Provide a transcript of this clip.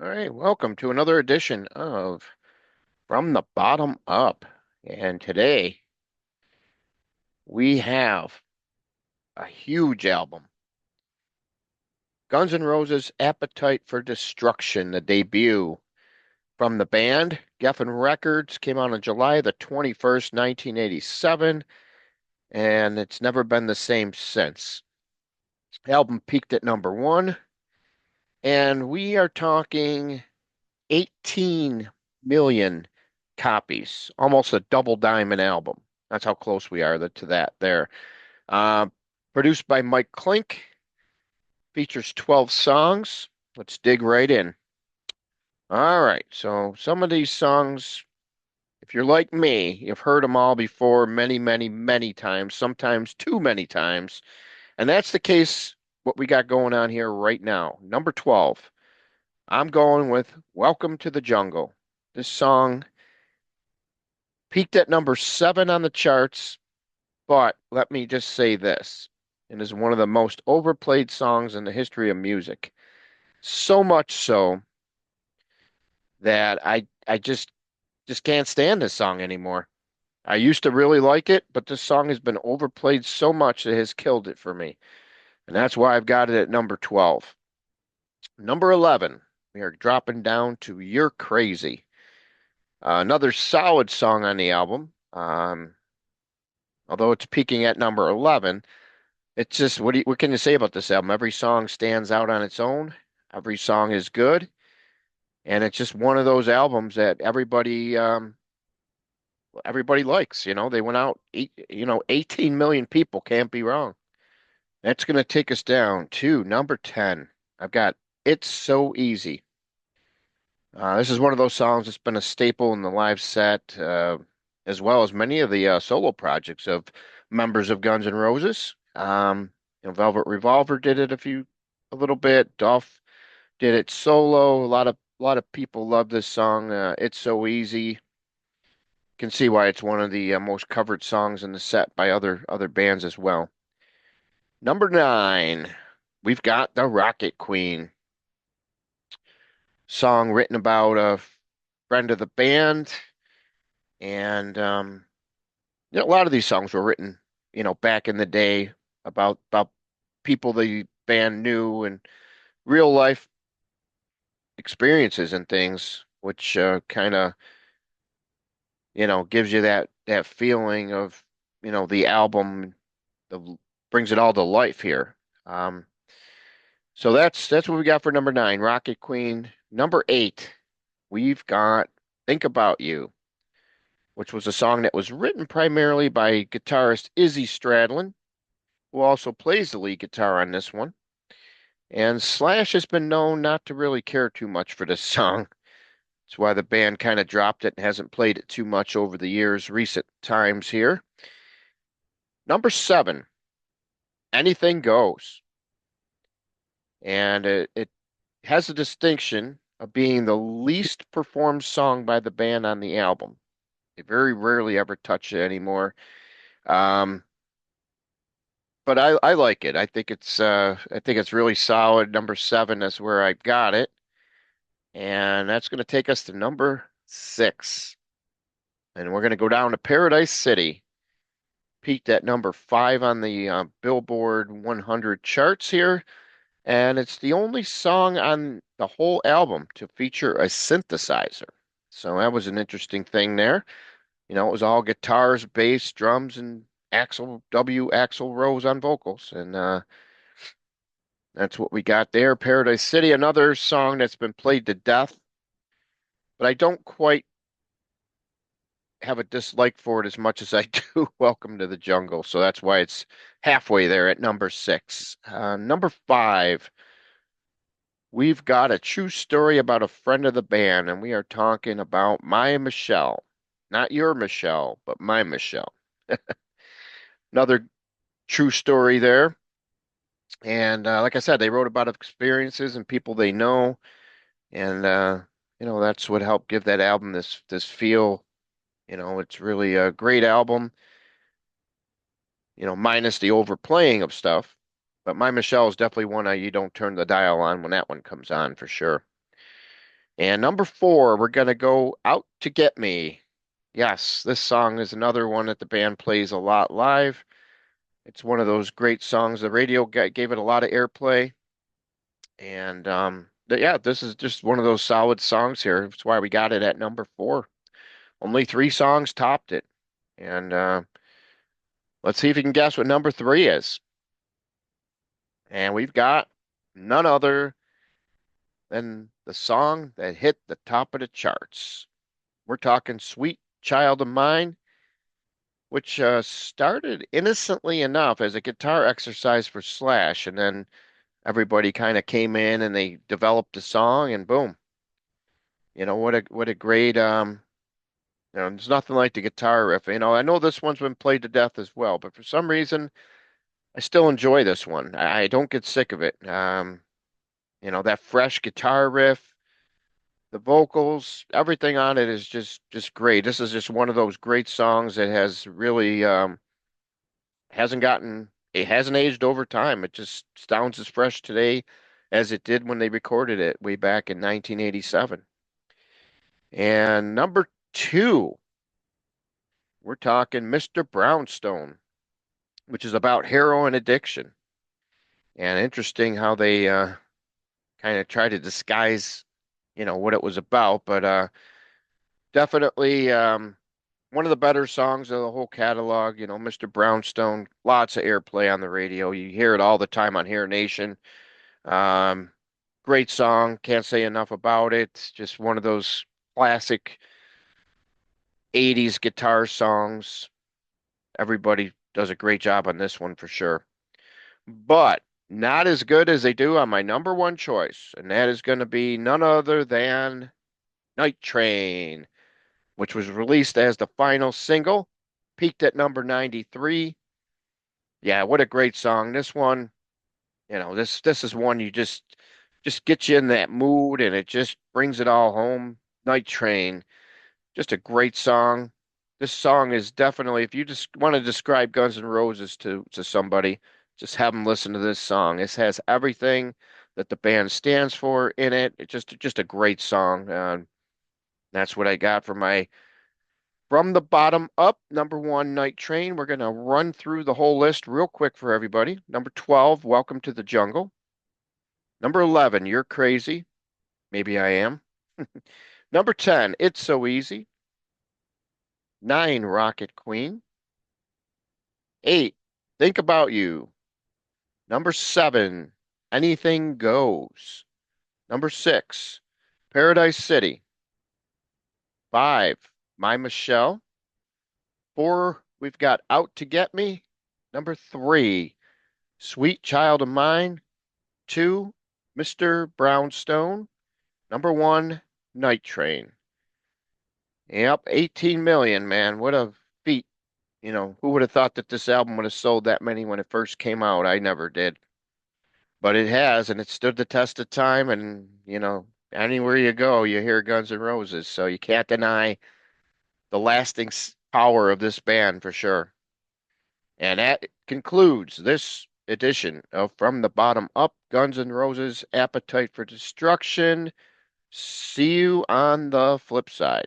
All right, welcome to another edition of From the Bottom Up. And today we have a huge album. Guns N' Roses' Appetite for Destruction, the debut from the band. Geffen Records came out on July the 21st, 1987, and it's never been the same since. The album peaked at number one, and we are talking 18 million copies, almost a double diamond album. That's how close we are to that there. Uh, Produced by Mike Klink, features 12 songs. Let's dig right in. All right, so some of these songs, if you're like me, you've heard them all before many, many, many times, sometimes too many times. And that's the case, what we got going on here right now. Number 12, I'm going with Welcome to the Jungle. This song peaked at number seven on the charts, but let me just say this. It is one of the most overplayed songs in the history of music. So much so that I just can't stand this song anymore. I used to really like it, but this song has been overplayed so much it has killed it for me. And that's why I've got it at number 12. Number 11, we are dropping down to You're Crazy. Another solid song on the album. Although it's peaking at number 11, it's just what can you say about this album? Every song stands out on its own. Every song is good, and it's just one of those albums that everybody likes. They went out 18 million people can't be wrong. That's going to take us down to number 10. I've got It's So Easy. This is one of those songs that's been a staple in the live set, as well as many of the solo projects of members of Guns N' Roses. Velvet Revolver did it a little bit. Dolph did it solo. A lot of people love this song. It's so easy. Can see why it's one of the most covered songs in the set by other bands as well. Number nine, we've got the Rocket Queen song written about a friend of the band, and a lot of these songs were written, back in the day about people the band knew and real life experiences and things, which kind of gives you that feeling of the album the brings it all to life here. Um, so that's what we got for number nine, Rocket Queen. Number eight, we've got Think About You, which was a song that was written primarily by guitarist Izzy Stradlin, who also plays the lead guitar on this one. And Slash has been known not to really care too much for this song. That's why the band kind of dropped it and hasn't played it too much over the years, recent times here. Number seven, Anything Goes. And it has a distinction of being the least performed song by the band on the album. They very rarely ever touch it anymore. Um, but I like it. I think it's really solid. Number seven is where I got it. And that's going to take us to number six. And we're going to go down to Paradise City. Peaked at number five on the Billboard 100 charts here. And it's the only song on the whole album to feature a synthesizer. So that was an interesting thing there. It was all guitars, bass, drums, and Axl Rose on vocals. And that's what we got there. Paradise City, another song that's been played to death, but I don't quite have a dislike for it as much as I do Welcome to the Jungle. So that's why it's halfway there at number six. Number five, we've got a true story about a friend of the band, and we are talking about My Michelle. Not your Michelle, but my Michelle. Another true story there. And like I said, they wrote about experiences and people they know, and that's what helped give that album this feel. It's really a great album. Minus the overplaying of stuff. But My Michelle is definitely one you don't turn the dial on when that one comes on for sure. And number four, we're going to go Out to Get Me. Yes, this song is another one that the band plays a lot live. It's one of those great songs. The radio gave it a lot of airplay. And yeah, this is just one of those solid songs here. That's why we got it at number four. Only three songs topped it. And let's see if you can guess what number three is. And we've got none other than the song that hit the top of the charts. We're talking Sweet Child of Mine, which started innocently enough as a guitar exercise for Slash, and then everybody kind of came in and they developed the song, and boom, what a great there's nothing like the guitar riff. I know this one's been played to death as well, but for some reason I still enjoy this one. I don't get sick of it. That fresh guitar riff, the vocals, everything on it is just great. This is just one of those great songs that has really it hasn't aged over time. It just sounds as fresh today as it did when they recorded it way back in 1987. And number two, we're talking Mr. Brownstone, which is about heroin addiction. And interesting how they kind of try to disguise, what it was about, but definitely one of the better songs of the whole catalog. Mr. Brownstone, lots of airplay on the radio. You hear it all the time on Hair Nation. Um, Great song. Can't say enough about it. It's just one of those classic 80s guitar songs. Everybody does a great job on this one for sure. But not as good as they do on my number one choice, and that is going to be none other than Night Train, which was released as the final single, peaked at number 93. Yeah, what a great song. This one, this is one you just gets you in that mood and it just brings it all home. Night Train, just a great song. This song is definitely, if you just want to describe Guns N' Roses to somebody, just have them listen to this song. This has everything that the band stands for in it. It's just a great song. That's what I got for my from the bottom up, number one, Night Train. We're going to run through the whole list real quick for everybody. Number 12, Welcome to the Jungle. Number 11, You're Crazy. Maybe I am. Number 10, It's So Easy. 9, Rocket Queen. 8, Think About You. Number 7, Anything Goes. Number 6, Paradise City. 5, My Michelle. 4, we've got Out to Get Me. Number 3, Sweet Child of Mine. 2, Mr. Brownstone. Number 1, Night Train. Yep, 18 million, man. What a feat. Who would have thought that this album would have sold that many when it first came out? I never did. But it has, and it stood the test of time. And, anywhere you go, you hear Guns N' Roses. So you can't deny the lasting power of this band for sure. And that concludes this edition of From the Bottom Up, Guns N' Roses Appetite for Destruction. See you on the flip side.